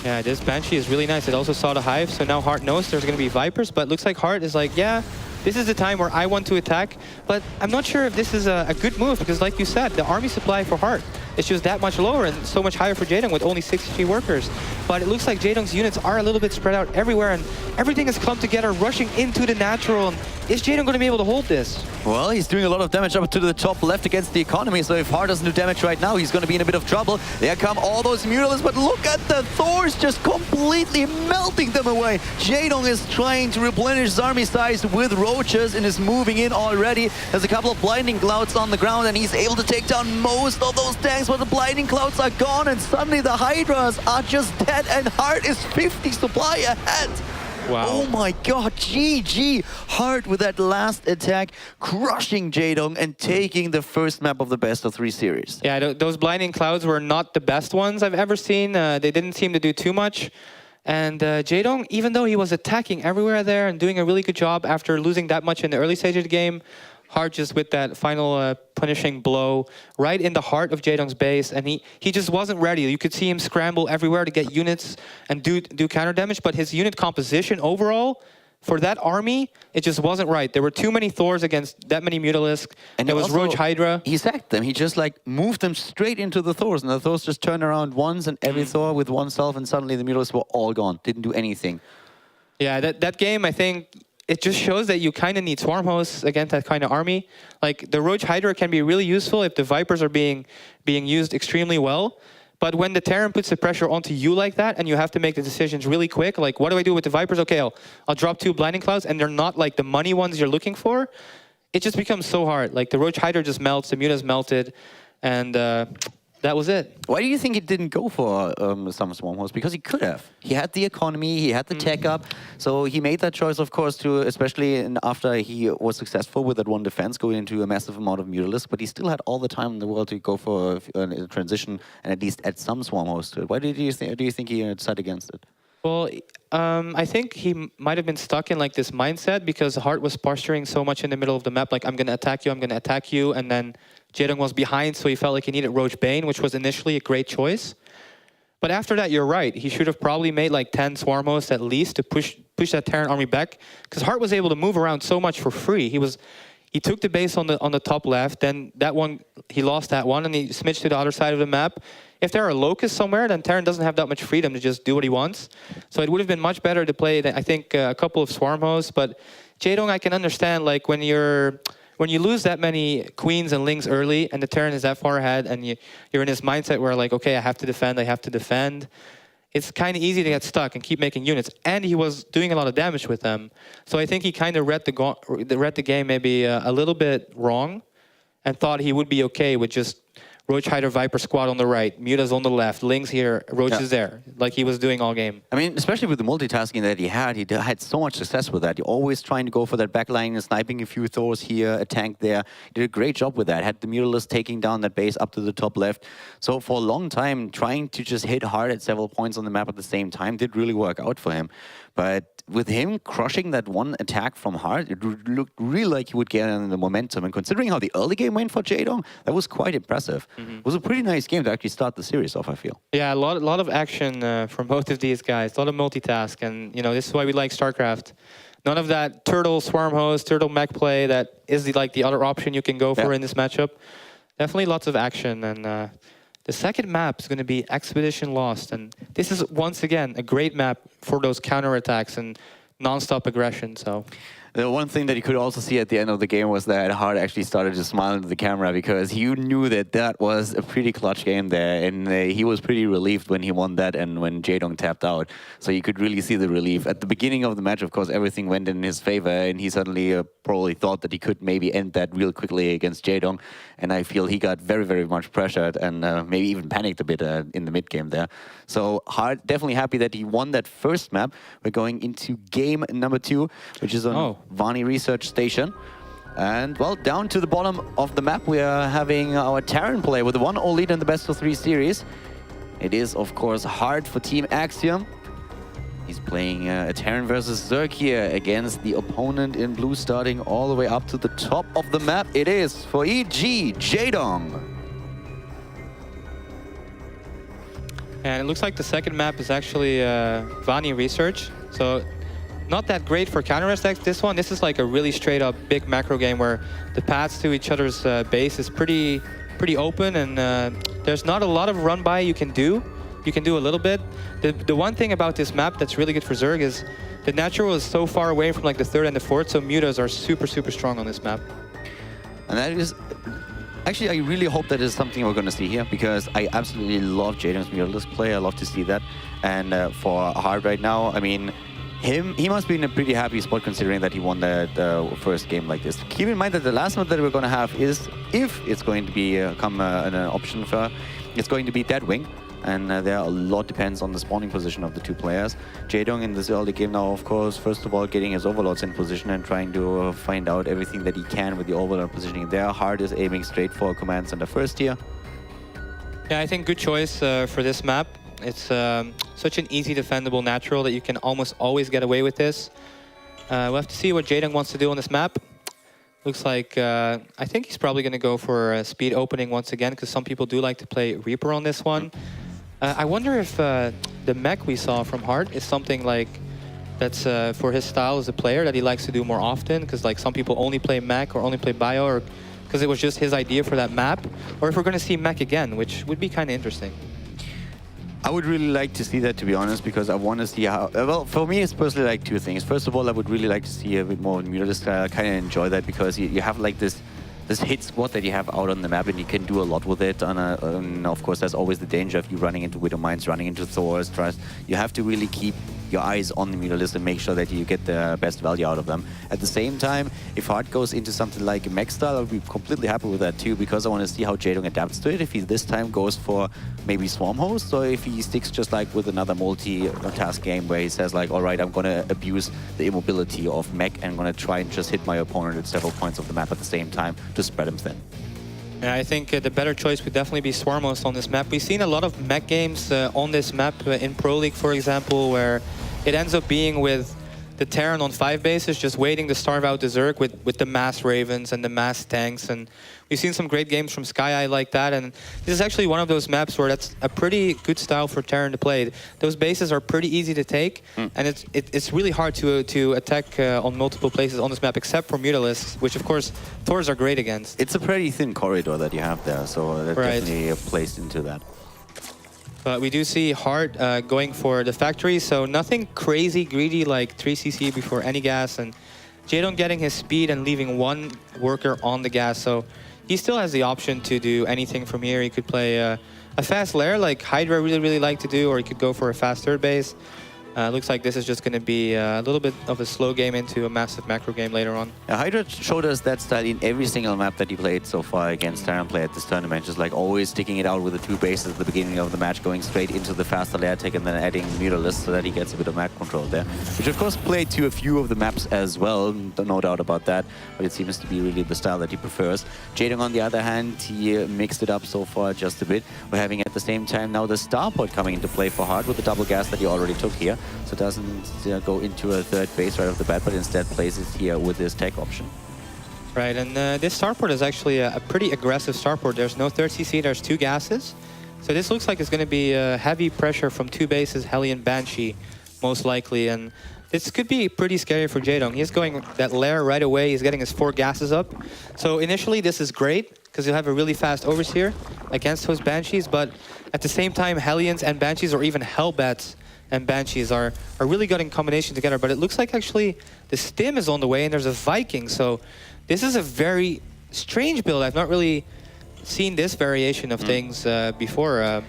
Yeah, this Banshee is really nice. It also saw the Hive, so now Hart knows there's going to be Vipers, but looks like Hart is like, yeah, this is the time where I want to attack, but I'm not sure if this is a good move, because like you said, the army supply for Hart is just that much lower and so much higher for Jaedong with only 63 workers. But it looks like Jaedong's units are a little bit spread out everywhere, and everything has come together, rushing into the natural. And is Jaedong going to be able to hold this? Well, he's doing a lot of damage up to the top left against the economy, so if Hart doesn't do damage right now, he's going to be in a bit of trouble. There come all those Muralists, but look at the Thors just completely melting them away. Jaedong is trying to replenish his army size with Roaches and is moving in already. There's a couple of Blinding Clouds on the ground, and he's able to take down most of those tanks, but the Blinding Clouds are gone, and suddenly the Hydras are just dead, and Hart is 50 supply ahead. Wow. Oh my god, GG! Hart with that last attack, crushing Jaedong and taking the first map of the best of 3 series. Yeah, those Blinding Clouds were not the best ones I've ever seen. They didn't seem to do too much. And Jaedong, even though he was attacking everywhere there and doing a really good job after losing that much in the early stage of the game, Hart just with that final punishing blow right in the heart of Jaedong's base, and he just wasn't ready. You could see him scramble everywhere to get units and do counter damage, but his unit composition overall, for that army, it just wasn't right. There were too many Thors against that many Mutalisks, and there was Roach Hydra. He sacked them. He just like moved them straight into the Thors, and the Thors just turned around once, and every Thor with oneself, and suddenly the Mutalisks were all gone. Didn't do anything. Yeah, that game, I think, it just shows that you kind of need swarm hosts against that kind of army. Like, the Roach Hydra can be really useful if the Vipers are being used extremely well. But when the Terran puts the pressure onto you like that, and you have to make the decisions really quick, like, what do I do with the Vipers? Okay, I'll drop 2 Blinding Clouds, and they're not like the money ones you're looking for. It just becomes so hard. Like, the Roach Hydra just melts, the Mutas melted, and that that was it. Why do you think he didn't go for some swarm host? Because he could have. He had the economy, he had the tech up, so he made that choice, of course, to especially after he was successful with that one defense, going into a massive amount of Mutalisks, but he still had all the time in the world to go for a transition and at least add some swarm host to it. Why do you think he decided against it? Well, I think he might have been stuck in like this mindset because Hart was posturing so much in the middle of the map, like I'm going to attack you, I'm going to attack you, and then Jaedong was behind, so he felt like he needed Roach Bane, which was initially a great choice. But after that, you're right. He should have probably made like 10 swarm hosts at least to push that Terran army back, because Hart was able to move around so much for free. He took the base on the top left, then that one, he lost that one, and he switched to the other side of the map. If there are locusts somewhere, then Terran doesn't have that much freedom to just do what he wants. So it would have been much better to play, I think, a couple of swarm hosts. But Jaedong, I can understand, like when you lose that many queens and lings early, and the Terran is that far ahead, and you're in this mindset where like, okay, I have to defend. It's kind of easy to get stuck and keep making units. And he was doing a lot of damage with them. So I think he kind of read the game maybe a little bit wrong and thought he would be okay with just Roach, Hydra, Viper squad on the right, Mutas on the left, Lings here, Roach is there, like he was doing all game. I mean, especially with the multitasking that he had so much success with that. He always trying to go for that backline and sniping a few Thors here, a tank there. He did a great job with that. Had the Mutalisks taking down that base up to the top left. So for a long time, trying to just hit hard at several points on the map at the same time did really work out for him. But with him crushing that one attack from Hart, it looked really like he would get in the momentum. And considering how the early game went for Jaedong, that was quite impressive. It was a pretty nice game to actually start the series off, I feel. Yeah, a lot of action from both of these guys, a lot of multitask. And, you know, this is why we like StarCraft. None of that turtle swarm host, turtle mech play that is the other option you can go for in this matchup. Definitely lots of action. And the second map is going to be Expedition Lost. And this is, once again, a great map for those counterattacks and non-stop aggression. So the one thing that you could also see at the end of the game was that Hart actually started to smile into the camera because you knew that that was a pretty clutch game there, and he was pretty relieved when he won that and when Jaedong tapped out. So you could really see the relief. At the beginning of the match, of course, everything went in his favor, and he suddenly probably thought that he could maybe end that real quickly against Jaedong. And I feel he got very, very much pressured and maybe even panicked a bit in the mid-game there. So Hart definitely happy that he won that first map. We're going into game number 2, which is on Gfinity Research Station. And, well, down to the bottom of the map, we are having our Terran play with the 1-0 lead in the best-of-3 series. It is, of course, Hart for Team Axiom. He's playing a Terran versus Zerg here against the opponent in blue, starting all the way up to the top of the map. It is for EG, Jaedong. And it looks like the second map is actually Gfinity Research. So not that great for counter-attacks, this one. This is like a really straight-up big macro game where the paths to each other's base is pretty open, and there's not a lot of run-by you can do. You can do a little bit. The one thing about this map that's really good for Zerg is the natural is so far away from like the 3rd and the 4th, so mutas are super, super strong on this map. And that is... Actually, I really hope that is something we're going to see here, because I absolutely love Jaedong's Mutalisk play. I love to see that. And for Hart right now, I mean, he must be in a pretty happy spot considering that he won the first game like this. Keep in mind that the last one that we're going to have is, if it's going to be an option for, it's going to be Deadwing. And there a lot depends on the spawning position of the two players. Jaedong in this early game now, of course, first of all, getting his overlords in position and trying to find out everything that he can with the overlord positioning there. Hart is aiming straight for command center first here. Yeah, I think good choice for this map. It's such an easy defendable natural that you can almost always get away with this. We'll have to see what Jaedong wants to do on this map. Looks like, I think he's probably going to go for a speed opening once again, because some people do like to play Reaper on this one. I wonder if the mech we saw from Hart is something like that's for his style as a player that he likes to do more often, because like some people only play mech or only play bio, or because it was just his idea for that map, or if we're going to see mech again, which would be kind of interesting. I would really like to see that, to be honest, because I want to see how... well, for me, it's personally like two things. First of all, I would really like to see a bit more Mutalisk. I kind of enjoy that because you have like this hit squad that you have out on the map, and you can do a lot with it. And of course, there's always the danger of you running into Widow Mines, running into Thors. You have to really keep your eyes on the Mutalisk and make sure that you get the best value out of them. At the same time, if Hart goes into something like mech style, I'll be completely happy with that too, because I want to see how Jaedong adapts to it. If he this time goes for maybe Swarm Host, or if he sticks just like with another multi-task game where he says like, all right, I'm going to abuse the immobility of mech and I'm going to try and just hit my opponent at several points of the map at the same time to spread him thin. Yeah, I think the better choice would definitely be Swarmos on this map. We've seen a lot of mech games on this map in Pro League, for example, where it ends up being with the Terran on 5 bases, just waiting to starve out the Zerg with the mass Ravens and the mass tanks. And we've seen some great games from SkyEye like that. And this is actually one of those maps where that's a pretty good style for Terran to play. Those bases are pretty easy to take, and it's really hard to attack on multiple places on this map, except for Mutalisks, which of course Thors are great against. It's a pretty thin corridor that you have there, so that definitely plays into that. But we do see Hart going for the factory, so nothing crazy greedy like 3cc before any gas, and Jaedong getting his speed and leaving one worker on the gas, so he still has the option to do anything from here. He could play a fast lair like Hydra really like to do, or he could go for a fast third base. Looks like this is just going to be a little bit of a slow game into a massive macro game later on. Hydra showed us that style in every single map that he played so far against Terran play at this tournament, just like always sticking it out with the 2 bases at the beginning of the match, going straight into the faster lair tech and then adding Mutalisk so that he gets a bit of map control there, which of course played to a few of the maps as well, no doubt about that, but it seems to be really the style that he prefers. Jaedong on the other hand, he mixed it up so far just a bit. We're having at the same time now the Starport coming into play for Hart with the double gas that he already took here. So doesn't go into a third base right off the bat, but instead plays it here with this tech option. Right, and this starport is actually a pretty aggressive starport. There's no third CC, there's 2 gases. So this looks like it's going to be heavy pressure from 2 bases, Hellion, Banshee, most likely. And this could be pretty scary for Jaedong. He's going that lair right away. He's getting his 4 gases up. So initially this is great, because you'll have a really fast Overseer against those Banshees. But at the same time, Hellions and Banshees, or even Hellbats and Banshees are really good in combination together. But it looks like actually the Stim is on the way and there's a Viking. So this is a very strange build. I've not really seen this variation of things before.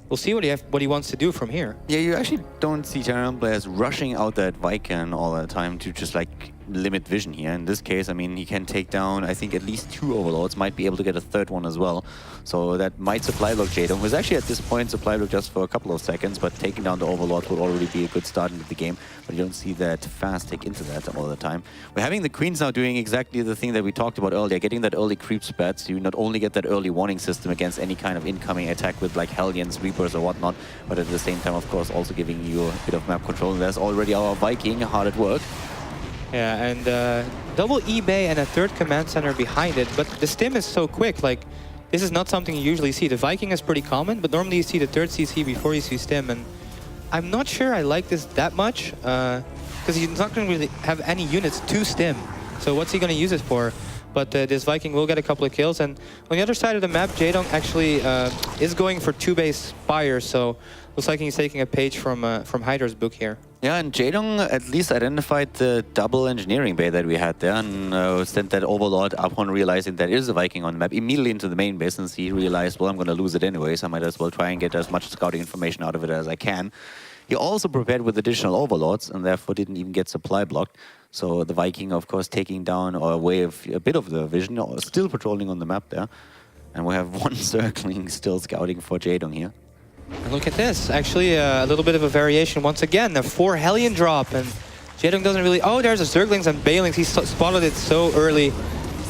We'll see what he wants to do from here. Yeah, you actually don't see Terran players rushing out that Viking all the time to just like limit vision here. In this case, I mean, he can take down, I think, at least 2 Overlords, might be able to get a 3rd one as well. So that might supply block Jaedong, who's actually at this point supply block just for a couple of seconds, but taking down the Overlord would already be a good start into the game. But you don't see that fast take into that all the time. We're having the Queens now doing exactly the thing that we talked about earlier, getting that early creep spread, so you not only get that early warning system against any kind of incoming attack with like Hellions, Reapers or whatnot, but at the same time, of course, also giving you a bit of map control. And there's already our Viking hard at work. Yeah, and double eBay and a 3rd command center behind it, but the Stim is so quick. Like, this is not something you usually see. The Viking is pretty common, but normally you see the 3rd CC before you see Stim, and I'm not sure I like this that much, because he's not going to really have any units to Stim. So what's he going to use it for? But this Viking will get a couple of kills, and on the other side of the map, Jaedong actually is going for 2-base Spire, so looks like he's taking a page from Hydra's book here. Yeah, and Jaedong at least identified the double engineering bay that we had there and sent that Overlord upon realizing there is a Viking on the map immediately into the main base, since he realized, well, I'm going to lose it anyways. I might as well try and get as much scouting information out of it as I can. He also prepared with additional Overlords and therefore didn't even get supply blocked. So the Viking, of course, taking down or away a bit of the vision, still patrolling on the map there. And we have 1 Zergling still scouting for Jaedong here. And look at this, actually a little bit of a variation once again, a 4 Hellion drop, and Jaedong doesn't really, oh, there's a Zerglings and Balings, he spotted it so early,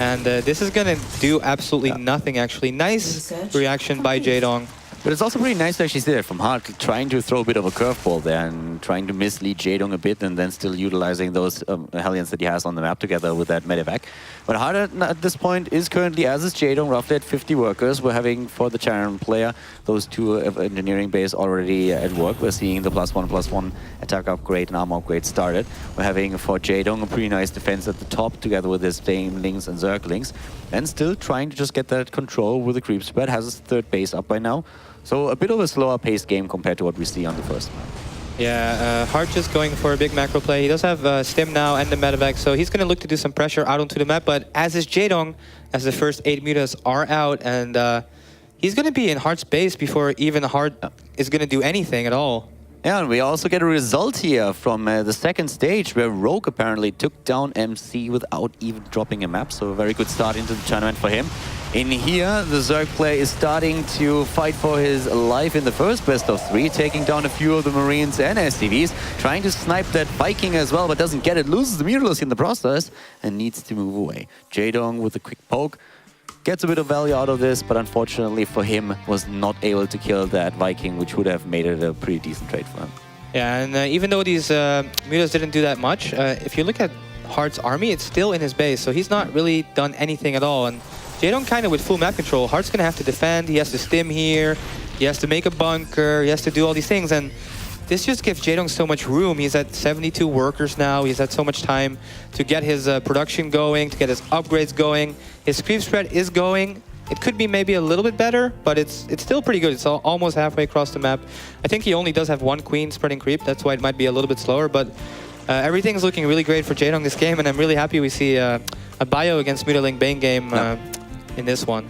and this is gonna do absolutely nothing actually. Nice reaction by Jaedong. But it's also pretty nice to actually see that from Hart, trying to throw a bit of a curveball there and trying to mislead Jaedong a bit and then still utilizing those Hellions that he has on the map together with that medevac. But Hart at this point is currently, as is Jaedong, roughly at 50 workers. We're having, for the Terran player, those 2 engineering bays already at work. We're seeing the +1/+1 attack upgrade and armor upgrade started. We're having, for Jaedong, a pretty nice defense at the top together with his Banelings and Zerglings. And still trying to just get that control with the creep spread. Has his 3rd base up by now. So a bit of a slower paced game compared to what we see on the first map. Yeah, Hart just going for a big macro play. He does have Stim now and the medevac, so he's going to look to do some pressure out onto the map. But as is Jaedong, as the first 8 mutas are out, and he's going to be in Hart's base before even Hart is going to do anything at all. Yeah, and we also get a result here from the second stage where Rogue apparently took down MC without even dropping a map. So a very good start into the tournament for him. In here, the Zerg player is starting to fight for his life in the first best of 3, taking down a few of the Marines and SCVs, trying to snipe that Viking as well, but doesn't get it, loses the Mutalisk in the process, and needs to move away. Jaedong with a quick poke gets a bit of value out of this, but unfortunately for him, was not able to kill that Viking, which would have made it a pretty decent trade for him. Yeah, and even though these Mutas didn't do that much, if you look at Hart's army, it's still in his base, so he's not really done anything at all. And Jaedong kind of with full map control. Hart's going to have to defend, he has to stim here, he has to make a bunker, he has to do all these things, and this just gives Jaedong so much room. He's at 72 workers now, he's had so much time to get his production going, to get his upgrades going. His creep spread is going. It could be maybe a little bit better, but it's still pretty good. It's almost halfway across the map. I think he only does have one queen spreading creep, that's why it might be a little bit slower, but everything's looking really great for Jaedong this game, and I'm really happy we see a bio against Mutaling Bane game in this one.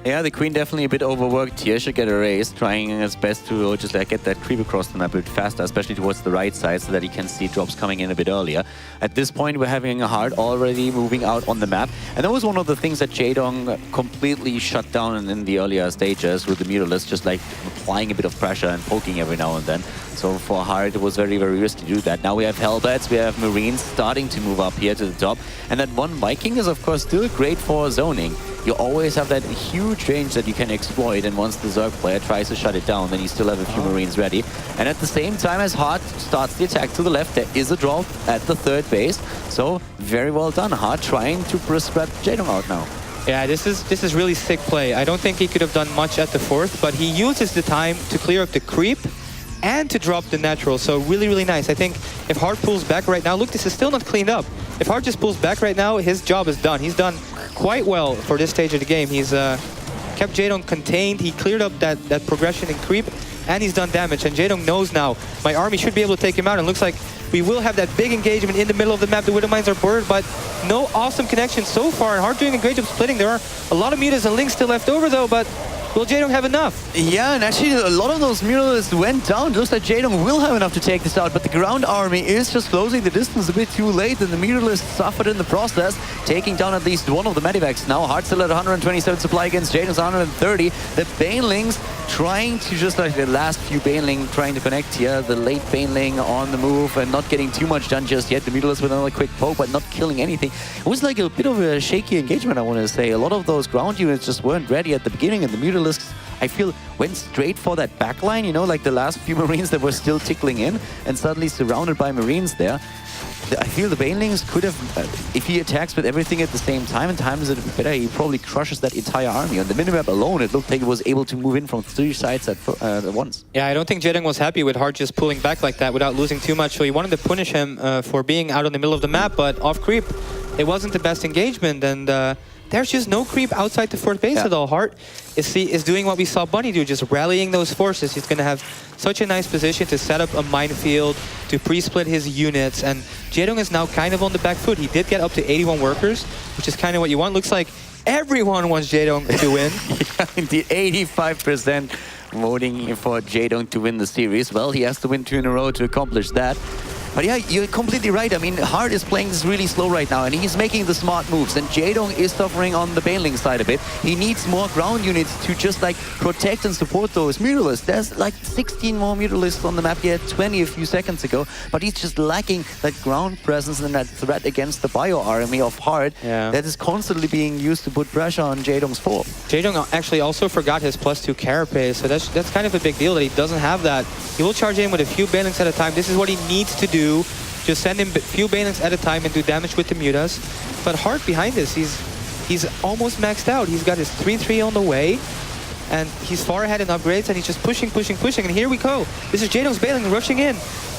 Yeah, the Queen definitely a bit overworked here. Should get erased, trying his best to just get that creep across the map a bit faster, especially towards the right side, so that he can see drops coming in a bit earlier. At this point, we're having a Hard already moving out on the map. And that was one of the things that Jaedong completely shut down in the earlier stages with the Mutalisk, just like applying a bit of pressure and poking every now and then. So for Hard, it was very, very risky to do that. Now we have Hellbats, we have Marines starting to move up here to the top. And that one Viking is, of course, still great for zoning. You always have that huge range that you can exploit, and once the Zerg player tries to shut it down, then you still have a few Marines ready. And at the same time as Hard starts the attack to the left, there is a drop at the third base. So very well done. Hard trying to spread Jaedong out now. Yeah, this is really sick play. I don't think he could have done much at the fourth, but he uses the time to clear up the creep and to drop the natural. So really, really nice. I think if Hard pulls back right now, look, this is still not cleaned up. If Hard just pulls back right now, his job is done. He's done quite well for this stage of the game. He's kept Jaedong contained. He cleared up that progression in creep, and he's done damage. And Jaedong knows now, my army should be able to take him out. And it looks like we will have that big engagement in the middle of the map. The Widow Mines are blurred, but no awesome connection so far. And Hard doing a great job splitting. There are a lot of mutas and links still left over though, but will Jaedong have enough? Yeah, and actually a lot of those Mutalists went down. It looks like Jaedong will have enough to take this out, but the ground army is just closing the distance a bit too late, and the Mutalists suffered in the process, taking down at least one of the Medivacs now. Hard still at 127 supply against Jaedong's 130. The Banelings trying to just like the last few Baneling trying to connect here. The late Baneling on the move and not getting too much done just yet. The Mutalists with another quick poke, but not killing anything. It was like a bit of a shaky engagement, I want to say. A lot of those ground units just weren't ready at the beginning, and the Mutalisks, I feel, went straight for that backline, you know, like the last few Marines that were still tickling in, and suddenly surrounded by Marines there. I feel the Banelings could have, if he attacks with everything at the same time and times it a bit better, he probably crushes that entire army. On the minimap alone, it looked like he was able to move in from 3 sides at once. Yeah, I don't think Jaedong was happy with Hard just pulling back like that without losing too much, so he wanted to punish him for being out in the middle of the map, but off creep, it wasn't the best engagement, and there's just no creep outside the fourth base at all. Hart is doing what we saw Bunny do, just rallying those forces. He's going to have such a nice position to set up a minefield, to pre-split his units, and Jaedong is now kind of on the back foot. He did get up to 81 workers, which is kind of what you want. Looks like everyone wants Jaedong to win. Yeah, indeed, 85% voting for Jaedong to win the series. Well, he has to win 2 in a row to accomplish that. But yeah, you're completely right. I mean, Hard is playing this really slow right now, and he's making the smart moves. And Jaedong is suffering on the Baneling side a bit. He needs more ground units to just like protect and support those Mutalists. There's like 16 more Mutalists on the map. He had 20 a few seconds ago, but he's just lacking that ground presence and that threat against the bio army of Hard that is constantly being used to put pressure on Jaedong's fort. Jaedong actually also forgot his +2 carapace, so that's kind of a big deal that he doesn't have that. He will charge in with a few Banelings at a time. This is what he needs to do. Just send him a few Banelings at a time and do damage with the mutas. But Hard behind this, he's almost maxed out. He's got his 3-3 on the way, and he's far ahead in upgrades, and he's just pushing, pushing, pushing. And here we go. This is Jaedong's Baneling rushing in.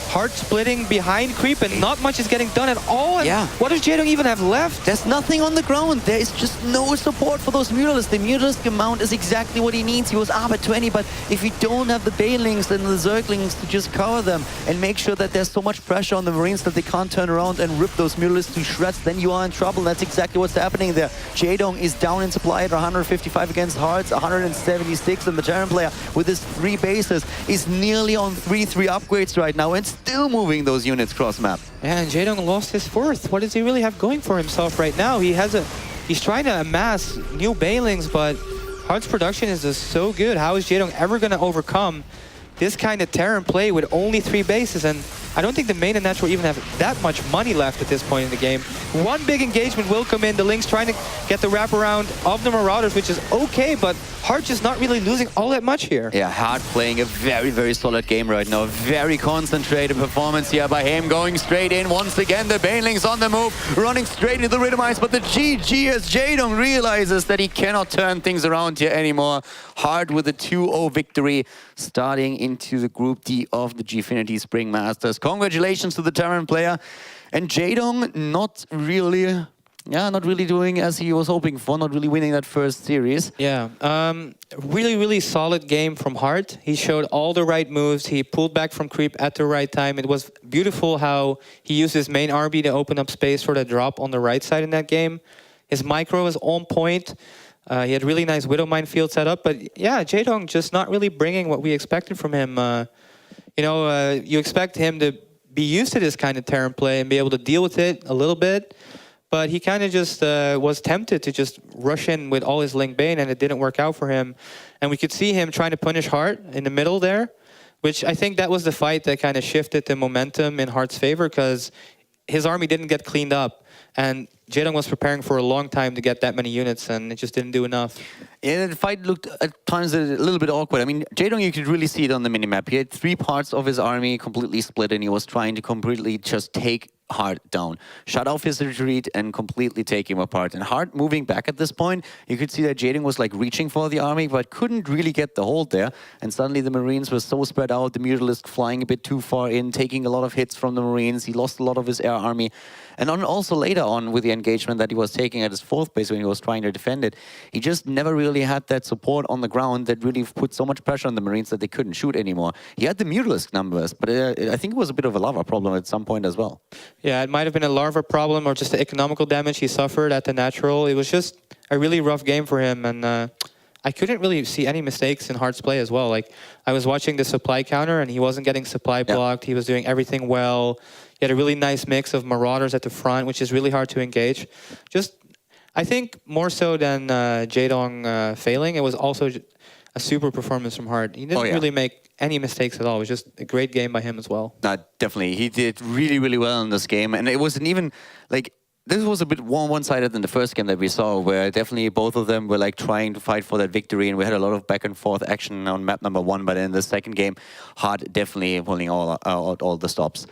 Hard splitting behind creep, and not much is getting done at all. And Yeah. what does Jaedong even have left? There's nothing on the ground. There is just no support for those Mutalisks. The Mutalisk amount is exactly what he needs. He was up at 20, but if you don't have the Banelings and the Zerglings to just cover them and make sure that there's so much pressure on the Marines that they can't turn around and rip those Mutalisks to shreds, then you are in trouble. That's exactly what's happening there. Jaedong is down in supply at 155 against Hearts, 176, and the Terran player with his 3 bases is nearly on 3-3 upgrades right now and still moving those units cross map. Yeah, and Jaedong lost his 4th. What does he really have going for himself right now? He's trying to amass new Banelings, but Heart's production is just so good. How is Jaedong ever going to overcome this kind of Terran play with only 3 bases? And I don't think the main and natural even have that much money left at this point in the game. One big engagement will come in. The Lynx trying to get the wraparound of the Marauders, which is okay, but Heart just not really losing all that much here. Yeah, Hart playing a very, very solid game right now. Very concentrated performance here by him, going straight in. Once again, the Banelings on the move, running straight into the Rhythmites, but the GG as Jaedong realizes that he cannot turn things around here anymore. Hart with a 2-0 victory, starting into the Group D of the Gfinity Spring Masters. Congratulations to the Terran player. And Jaedong not really doing as he was hoping for, not really winning that first series. Yeah, really, really solid game from Hart. He showed all the right moves. He pulled back from creep at the right time. It was beautiful how he used his main RB to open up space for the drop on the right side in that game. His micro was on point. He had really nice Widow Minefield set up. But yeah, Jaedong just not really bringing what we expected from him. You expect him to be used to this kind of Terran play and be able to deal with it a little bit. But he kind of just was tempted to just rush in with all his Link Bane, and it didn't work out for him. And we could see him trying to punish Hart in the middle there, which I think that was the fight that kind of shifted the momentum in Hart's favor, because his army didn't get cleaned up. And Jaedong was preparing for a long time to get that many units, and it just didn't do enough. Yeah, the fight looked at times a little bit awkward. I mean, Jaedong, you could really see it on the minimap. He had 3 parts of his army completely split, and he was trying to completely just take Hart down, shut off his retreat, and completely take him apart. And Hart moving back at this point, you could see that Jaedong was like reaching for the army, but couldn't really get the hold there. And suddenly the Marines were so spread out, the Mutalisk flying a bit too far in, taking a lot of hits from the Marines. He lost a lot of his air army. And also later on with the engagement that he was taking at his 4th base when he was trying to defend it, he just never really had that support on the ground that really put so much pressure on the Marines that they couldn't shoot anymore. He had the Mutalisk numbers, but I think it was a bit of a lava problem at some point as well. Yeah, it might have been a larva problem or just the economical damage he suffered at the natural. It was just a really rough game for him, and I couldn't really see any mistakes in Hart's play as well. Like, I was watching the supply counter, and he wasn't getting supply blocked. He was doing everything well. He had a really nice mix of Marauders at the front, which is really hard to engage. Just, I think more so than Jaedong failing, it was also a super performance from Hart. He didn't really make any mistakes at all. It was just a great game by him as well. Definitely. He did really, really well in this game. And it wasn't even, like, this was a bit more one-sided than the first game that we saw, where definitely both of them were like trying to fight for that victory, and we had a lot of back and forth action on map number 1. But in the second game, Hart definitely pulling all the stops.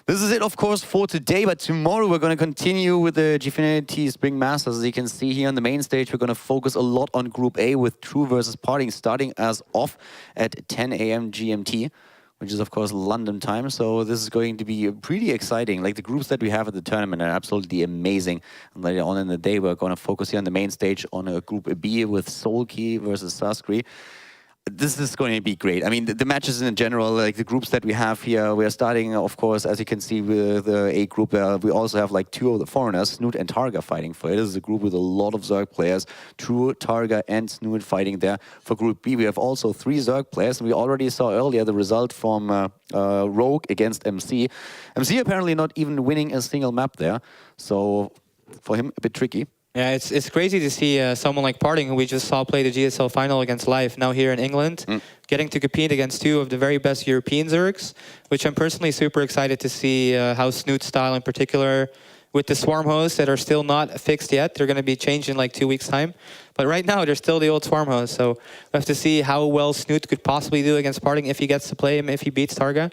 This is it, of course, for today, but tomorrow we're going to continue with the Gfinity Spring Masters. As you can see here on the main stage, we're going to focus a lot on Group A with True versus Parting, starting as off at 10 AM GMT, which is, of course, London time. So this is going to be pretty exciting. Like, the groups that we have at the tournament are absolutely amazing. And later on in the day, we're going to focus here on the main stage on a Group B with Soulkey versus Saskri. This is going to be great. I mean, the matches in general, like the groups that we have here, we are starting, of course, as you can see, with the A group. We also have like 2 of the foreigners, Snoot and Targa, fighting for it. This is a group with a lot of Zerg players. True, Targa, and Snoot fighting there. For Group B, we have also 3 Zerg players. And we already saw earlier the result from Rogue against MC. MC apparently not even winning a single map there. So for him, a bit tricky. Yeah, it's crazy to see someone like Parting, who we just saw play the GSL final against Life, now here in England, getting to compete against 2 of the very best European Zergs, which I'm personally super excited to see how Snoot's style in particular, with the Swarm hosts that are still not fixed yet. They're going to be changed in like 2 weeks' time. But right now, they're still the old Swarm hosts. So we have to see how well Snoot could possibly do against Parting if he gets to play him, if he beats Targa. And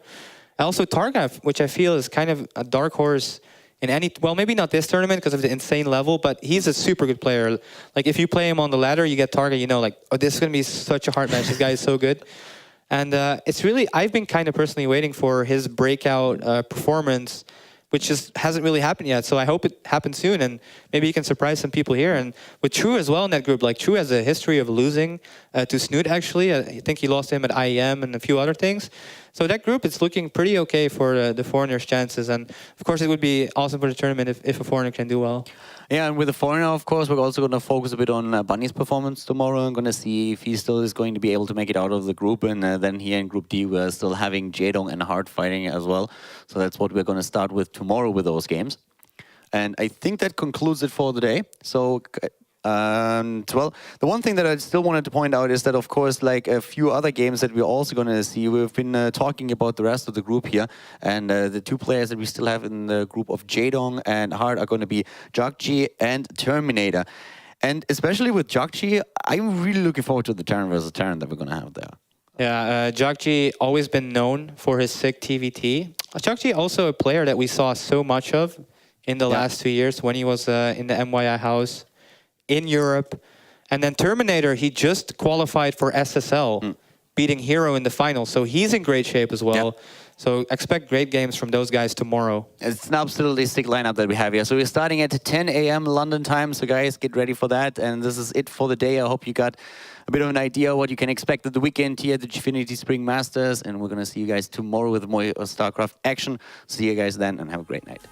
also Targa, which I feel is kind of a dark horse in any, well, maybe not this tournament because of the insane level, but he's a super good player. Like, if you play him on the ladder, you get Targa, you know, like, oh, this is going to be such a hard match. This guy is so good. And it's really, I've been kind of personally waiting for his breakout performance, which just hasn't really happened yet. So I hope it happens soon, and maybe he can surprise some people here. And with True as well in that group, like True has a history of losing to Snoot, actually. I think he lost to him at IEM and a few other things. So that group, it's looking pretty okay for the foreigners' chances. And of course, it would be awesome for the tournament if a foreigner can do well. Yeah, and with the foreigner, of course, we're also going to focus a bit on Bunny's performance tomorrow. I'm going to see if he still is going to be able to make it out of the group. And then here in Group D, we're still having Jaedong and Hard fighting as well. So that's what we're going to start with tomorrow with those games. And I think that concludes it for the day. So, well, the one thing that I still wanted to point out is that, of course, like a few other games that we're also going to see, we've been talking about the rest of the group here. And the two players that we still have in the group of Jaedong and Hard are going to be Jagji and Terminator. And especially with Jagji, I'm really looking forward to the Terran versus Terran that we're going to have there. Yeah, Jagji always been known for his sick TVT. Jagji also a player that we saw so much of in the last 2 years when he was in the MYI house in Europe. And then Terminator, he just qualified for SSL, beating Hero in the final. So he's in great shape as well. Yeah. So expect great games from those guys tomorrow. It's an absolutely sick lineup that we have here. So we're starting at 10 a.m. London time. So guys, get ready for that. And this is it for the day. I hope you got a bit of an idea what you can expect at the weekend here at the Gfinity Spring Masters. And we're going to see you guys tomorrow with more StarCraft action. See you guys then and have a great night.